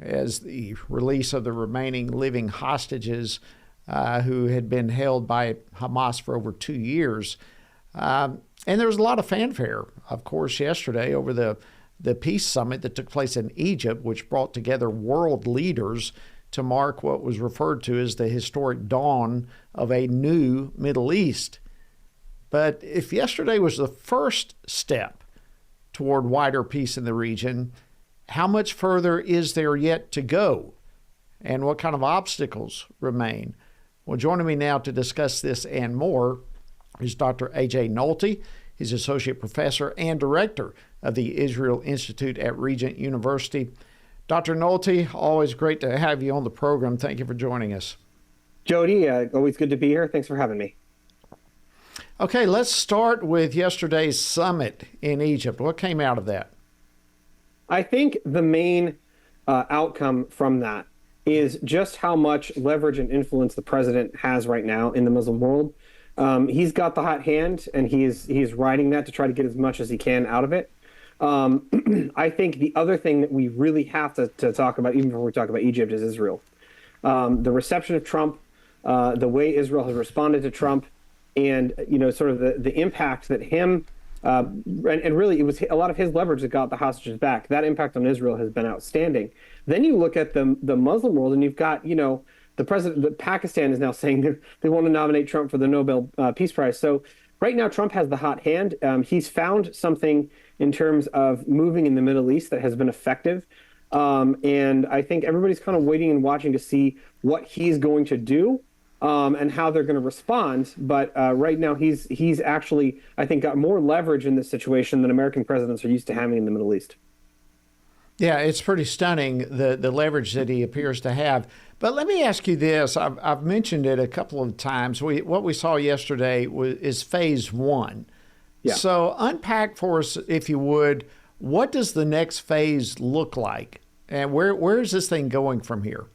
as the release of the remaining living hostages who had been held by Hamas for over 2 years. And there was a lot of fanfare, of course, yesterday over the peace summit that took place in Egypt, which brought together world leaders to mark what was referred to as the historic dawn of a new Middle East. But if yesterday was the first step toward wider peace in the region, how much further is there yet to go? And what kind of obstacles remain? Well, joining me now to discuss this and more is Dr. A.J. Nolte. He's Associate Professor and Director of the Israel Institute at Regent University. Dr. Nolte, always great to have you on the program. Thank you for joining us. Jody, always good to be here. Thanks for having me. Okay, let's start with yesterday's summit in Egypt. What came out of that? I think the main outcome from that is just how much leverage and influence the president has right now in the Muslim world. He's got the hot hand, and he's riding that to try to get as much as he can out of it. I think the other thing that we really have to talk about, even before we talk about Egypt, is Israel. The reception of Trump, the way Israel has responded to Trump, and sort of the impact that him and really it was a lot of his leverage that got the hostages back. That impact on Israel has been outstanding. Then you look at the Muslim world, and you've got the president. Pakistan is now saying they want to nominate Trump for the Nobel Peace Prize. So right now, Trump has the hot hand. He's found something in terms of moving in the Middle East that has been effective. And I think everybody's kind of waiting and watching to see what he's going to do and how they're going to respond. But right now, he's actually, I think, got more leverage in this situation than American presidents are used to having in the Middle East. Yeah, it's pretty stunning, the leverage that he appears to have. But let me ask you this. I've mentioned it a couple of times. What we saw yesterday is phase one. Yeah. So unpack for us, if you would, what does the next phase look like? And where is this thing going from here?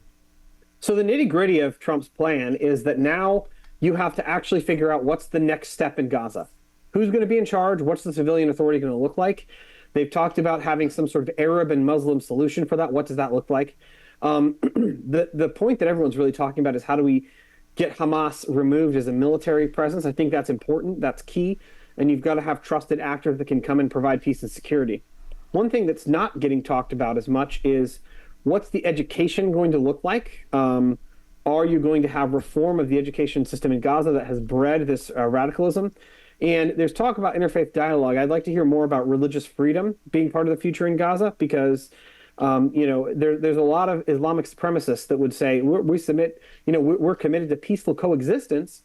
So the nitty-gritty of Trump's plan is that now you have to actually figure out what's the next step in Gaza. Who's going to be in charge? What's the civilian authority going to look like? They've talked about having some sort of Arab and Muslim solution for that. What does that look like? The point that everyone's really talking about is how do we get Hamas removed as a military presence? I think that's important. That's key. And you've got to have trusted actors that can come and provide peace and security. One thing that's not getting talked about as much is what's the education going to look like? Are you going to have reform of the education system in Gaza that has bred this radicalism? And there's talk about interfaith dialogue. I'd like to hear more about religious freedom being part of the future in Gaza because, there's a lot of Islamic supremacists that would say we're committed to peaceful coexistence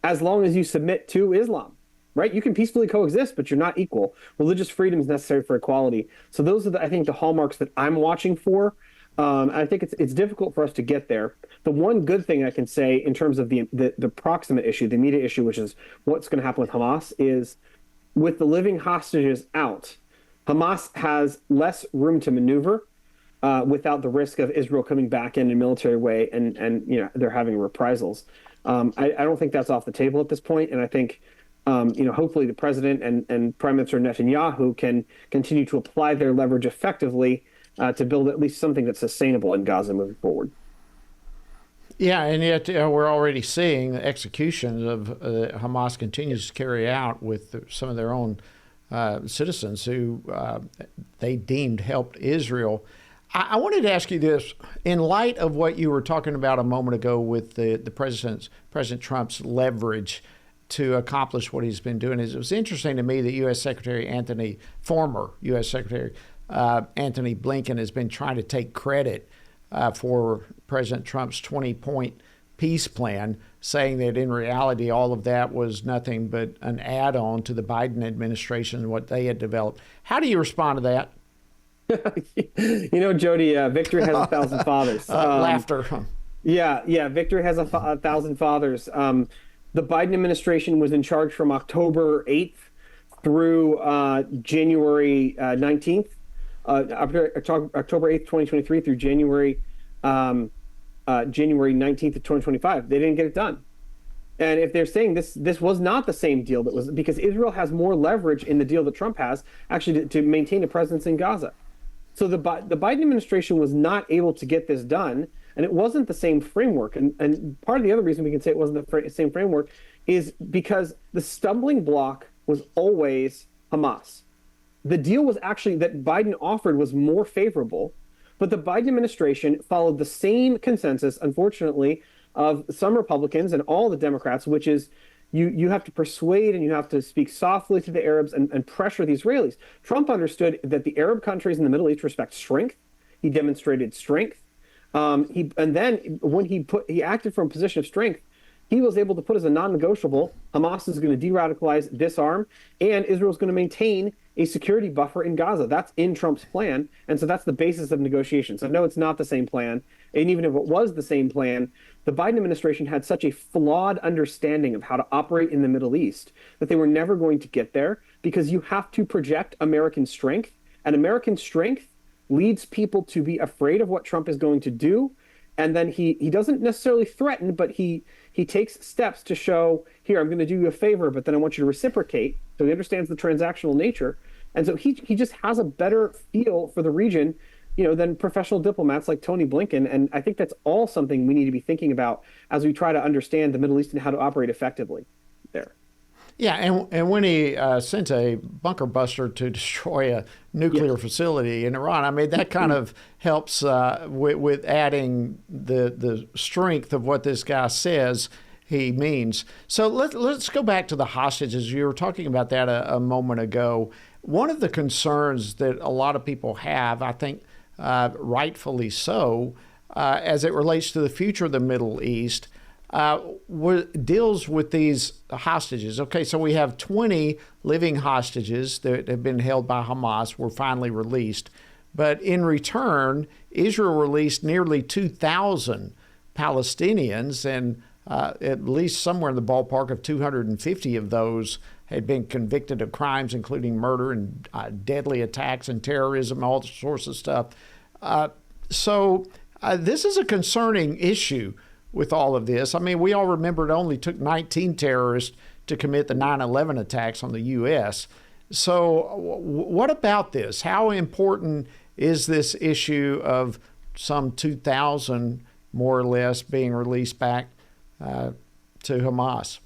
as long as you submit to Islam. Right? You can peacefully coexist, but you're not equal. Religious freedom is necessary for equality. So those are, I think, the hallmarks that I'm watching for. I think it's difficult for us to get there. The one good thing I can say in terms of the proximate issue, the immediate issue, which is what's going to happen with Hamas, is with the living hostages out, Hamas has less room to maneuver without the risk of Israel coming back in a military way and they're having reprisals. I don't think that's off the table at this point, and I think hopefully the president and Prime Minister Netanyahu can continue to apply their leverage effectively to build at least something that's sustainable in Gaza moving forward. Yeah, and yet we're already seeing the executions of Hamas continues to carry out with some of their own citizens who they deemed helped Israel. I wanted to ask you this. In light of what you were talking about a moment ago with President Trump's leverage to accomplish what he's been doing, it was interesting to me that former U.S. Secretary Antony Blinken has been trying to take credit for President Trump's 20-point peace plan, saying that in reality all of that was nothing but an add-on to the Biden administration and what they had developed. How do you respond to that? Jody, victory has 1,000 fathers. Laughter. Yeah, victory has 1,000 fathers. The Biden administration was in charge from October 8th through January 19th, October 8th, 2023 through January 19th of 2025. They didn't get it done. And if they're saying this was not the same deal, that was because Israel has more leverage in the deal that Trump has actually to maintain a presence in Gaza. So the Biden administration was not able to get this done, and it wasn't the same framework. And part of the other reason we can say it wasn't the same framework is because the stumbling block was always Hamas. The deal was actually that Biden offered was more favorable, but the Biden administration followed the same consensus, unfortunately, of some Republicans and all the Democrats, which is you have to persuade and you have to speak softly to the Arabs and pressure the Israelis. Trump understood that the Arab countries in the Middle East respect strength. He demonstrated strength. And then when he acted from a position of strength, he was able to put as a non-negotiable, Hamas is going to de-radicalize, disarm, and Israel is going to maintain a security buffer in Gaza. That's in Trump's plan. And so that's the basis of negotiations. So no, it's not the same plan. And even if it was the same plan, the Biden administration had such a flawed understanding of how to operate in the Middle East that they were never going to get there, because you have to project American strength. And American strength leads people to be afraid of what Trump is going to do. And then he doesn't necessarily threaten, but he takes steps to show, here, I'm going to do you a favor, but then I want you to reciprocate. So he understands the transactional nature. And so he just has a better feel for the region, than professional diplomats like Tony Blinken. And I think that's all something we need to be thinking about as we try to understand the Middle East and how to operate effectively there. Yeah, and when he sent a bunker buster to destroy a nuclear facility in Iran, I mean, that kind of helps with adding the strength of what this guy says he means. So let's go back to the hostages. You were talking about that a moment ago. One of the concerns that a lot of people have, I think rightfully so, as it relates to the future of the Middle East, deals with these hostages. Okay, so we have 20 living hostages that have been held by Hamas, were finally released. But in return, Israel released nearly 2,000 Palestinians, and at least somewhere in the ballpark of 250 of those had been convicted of crimes, including murder and deadly attacks and terrorism, all sorts of stuff. So this is a concerning issue with all of this. I mean, we all remember it only took 19 terrorists to commit the 9/11 attacks on the U.S. So what about this? How important is this issue of some 2,000, more or less, being released back to Hamas?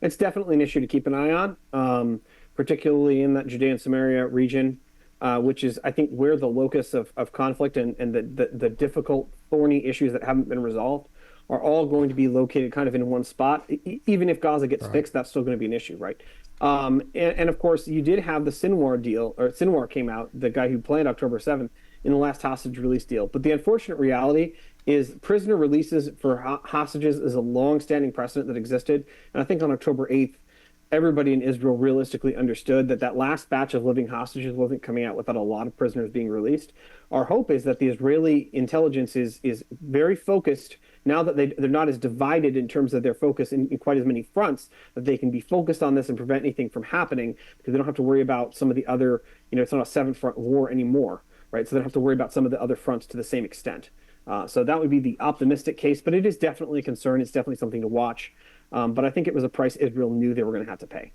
It's definitely an issue to keep an eye on, particularly in that Judea and Samaria region, which is, I think, where the locus of conflict and the difficult, thorny issues that haven't been resolved are all going to be located kind of in one spot. Even if Gaza gets fixed, that's still going to be an issue, right? And of course, you did have the Sinwar deal, or Sinwar came out, the guy who planned October 7th, in the last hostage release deal. But the unfortunate reality is prisoner releases for hostages is a long-standing precedent that existed. And I think on October 8th, everybody in Israel realistically understood that last batch of living hostages wasn't coming out without a lot of prisoners being released. Our hope is that the Israeli intelligence is very focused now that they're not as divided in terms of their focus in quite as many fronts, that they can be focused on this and prevent anything from happening, because they don't have to worry about some of the other, it's not a seven-front war anymore, right? So they don't have to worry about some of the other fronts to the same extent. So that would be the optimistic case, but it is definitely a concern. It's definitely something to watch. But I think it was a price Israel knew they were going to have to pay.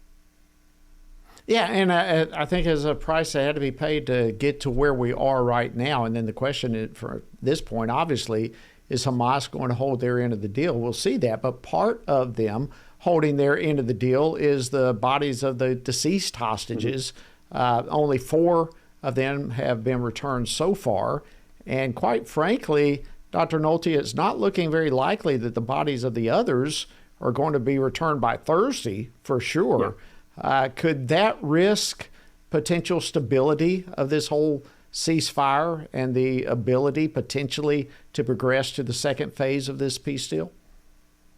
Yeah, and I think it's a price that had to be paid to get to where we are right now. And then the question for this point, obviously, is Hamas going to hold their end of the deal? We'll see that. But part of them holding their end of the deal is the bodies of the deceased hostages. Only 4 of them have been returned so far. And quite frankly, Dr. Nolte, it's not looking very likely that the bodies of the others are going to be returned by Thursday for sure. Yeah. Could that risk potential stability of this whole ceasefire and the ability potentially to progress to the second phase of this peace deal?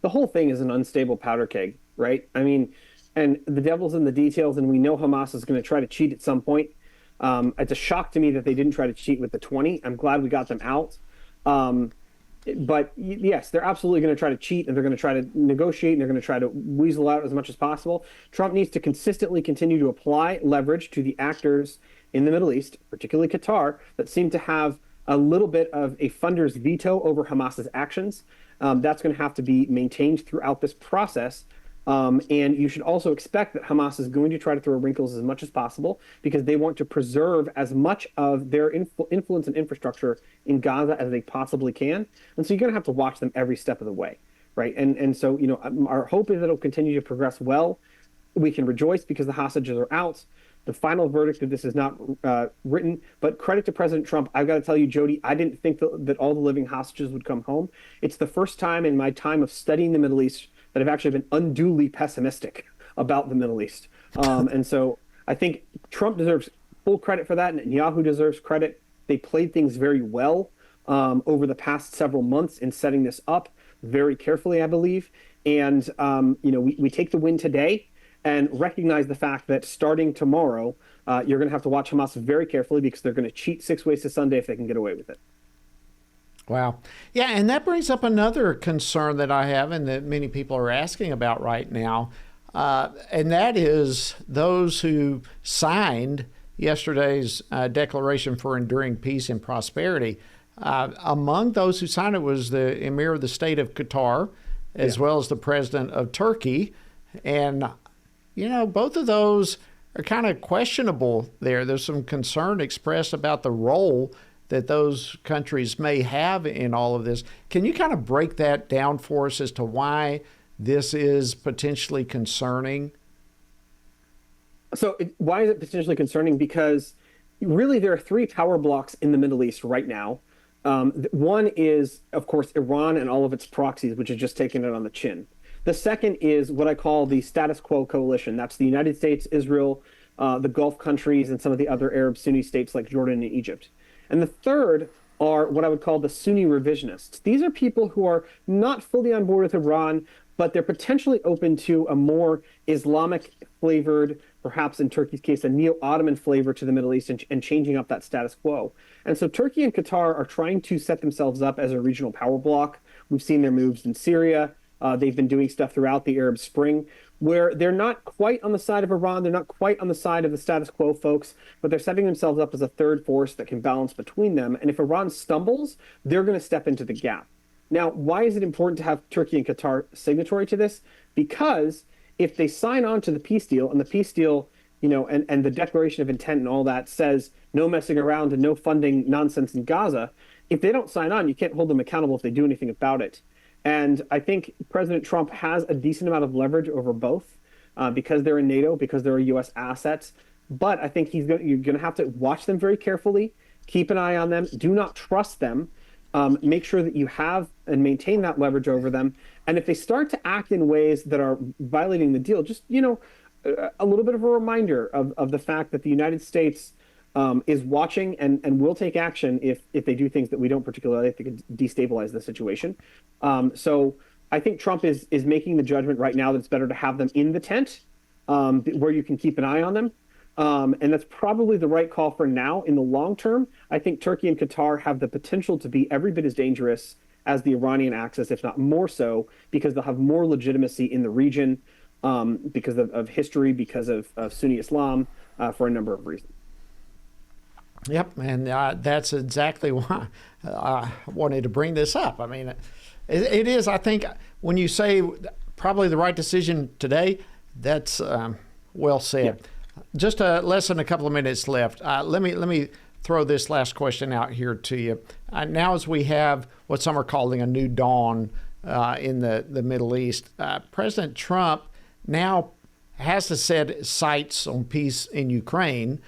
The whole thing is an unstable powder keg, right? I mean, and the devil's in the details, and we know Hamas is going to try to cheat at some point. It's a shock to me that they didn't try to cheat with the 20. I'm glad we got them out. But yes, they're absolutely going to try to cheat, and they're going to try to negotiate, and they're going to try to weasel out as much as possible. Trump needs to consistently continue to apply leverage to the actors in the Middle East, particularly Qatar, that seem to have a little bit of a funder's veto over Hamas's actions. That's going to have to be maintained throughout this process. And you should also expect that Hamas is going to try to throw wrinkles as much as possible because they want to preserve as much of their influence and infrastructure in Gaza as they possibly can. And so you're going to have to watch them every step of the way, right? And so, our hope is that it'll continue to progress well. We can rejoice because the hostages are out. The final verdict of this is not written, but credit to President Trump. I've got to tell you, Jody, I didn't think that all the living hostages would come home. It's the first time in my time of studying the Middle East that have actually been unduly pessimistic about the Middle East. And so I think Trump deserves full credit for that, and Netanyahu deserves credit. They played things very well over the past several months in setting this up very carefully, I believe. And, we take the win today and recognize the fact that starting tomorrow, you're going to have to watch Hamas very carefully because they're going to cheat 6 ways to Sunday if they can get away with it. Wow. Yeah, and that brings up another concern that I have and that many people are asking about right now, and that is those who signed yesterday's Declaration for Enduring Peace and Prosperity. Among those who signed it was the Emir of the State of Qatar, as well as the President of Turkey. And, both of those are kind of questionable there. There's some concern expressed about the role that those countries may have in all of this. Can you kind of break that down for us as to why this is potentially concerning? So why is it potentially concerning? Because really there are three power blocks in the Middle East right now. One is, of course, Iran and all of its proxies, which has just taken it on the chin. The second is what I call the status quo coalition. That's the United States, Israel, the Gulf countries, and some of the other Arab Sunni states like Jordan and Egypt. And the third are what I would call the Sunni revisionists. These are people who are not fully on board with Iran, but they're potentially open to a more Islamic flavored, perhaps in Turkey's case, a neo-Ottoman flavor to the Middle East and changing up that status quo. And so Turkey and Qatar are trying to set themselves up as a regional power bloc. We've seen their moves in Syria. They've been doing stuff throughout the Arab Spring where they're not quite on the side of Iran. They're not quite on the side of the status quo folks, but they're setting themselves up as a third force that can balance between them. And if Iran stumbles, they're going to step into the gap. Now, why is it important to have Turkey and Qatar signatory to this? Because if they sign on to the peace deal, and the peace deal, and the declaration of intent and all that says no messing around and no funding nonsense in Gaza, if they don't sign on, you can't hold them accountable if they do anything about it. And I think President Trump has a decent amount of leverage over both because they're in NATO, because they're U.S. assets. But I think you're going to have to watch them very carefully, keep an eye on them, do not trust them, make sure that you have and maintain that leverage over them. And if they start to act in ways that are violating the deal, just, a little bit of a reminder of the fact that the United States is watching and will take action if they do things that we don't particularly think could destabilize the situation. So I think Trump is making the judgment right now that it's better to have them in the tent where you can keep an eye on them. And that's probably the right call for now. In the long term, I think Turkey and Qatar have the potential to be every bit as dangerous as the Iranian axis, if not more so, because they'll have more legitimacy in the region because of history, because of Sunni Islam, for a number of reasons. Yep, and that's exactly why I wanted to bring this up. I mean, it is, I think, when you say probably the right decision today, that's well said. Yeah. Just less than a couple of minutes left. Let me throw this last question out here to you. Now as we have what some are calling a new dawn in the Middle East, President Trump now has to set sights on peace in Ukraine.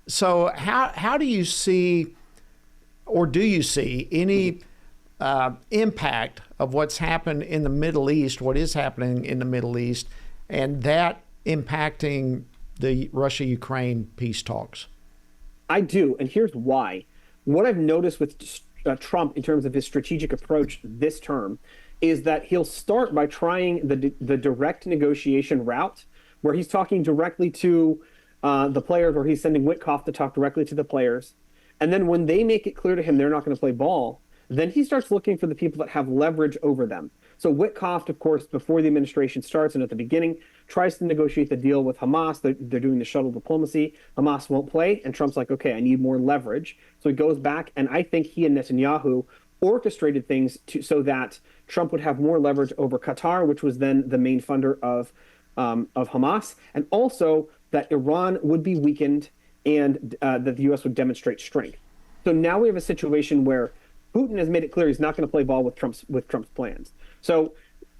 So how do you see, or do you see any impact of what's happened in the Middle East, what is happening in the Middle East, and that impacting the Russia-Ukraine peace talks? I do, and here's why. What I've noticed with Trump in terms of his strategic approach this term is that he'll start by trying the direct negotiation route, where he's talking directly to the players, or he's sending Witkoff to talk directly to the players. And then when they make it clear to him they're not going to play ball, then he starts looking for the people that have leverage over them. So Witkoff, of course, before the administration starts and at the beginning, tries to negotiate the deal with Hamas. They're doing the shuttle diplomacy. Hamas won't play. And Trump's like, okay, I need more leverage. So he goes back. And I think he and Netanyahu orchestrated things so that Trump would have more leverage over Qatar, which was then the main funder of Hamas, and also that Iran would be weakened and that the U.S. would demonstrate strength. So now we have a situation where Putin has made it clear he's not going to play ball with Trump's plans. So,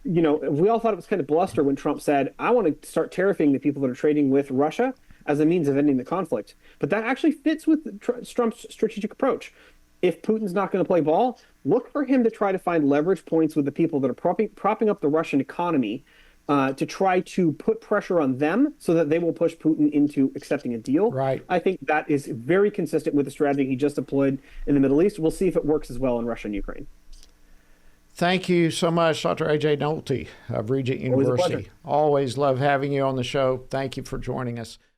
we all thought it was kind of bluster when Trump said, "I want to start tariffing the people that are trading with Russia as a means of ending the conflict." But that actually fits with Trump's strategic approach. If Putin's not going to play ball, look for him to try to find leverage points with the people that are propping up the Russian economy, to try to put pressure on them so that they will push Putin into accepting a deal. Right. I think that is very consistent with the strategy he just deployed in the Middle East. We'll see if it works as well in Russia and Ukraine. Thank you so much, Dr. A.J. Nolte of Regent University. Always a pleasure. Always love having you on the show. Thank you for joining us.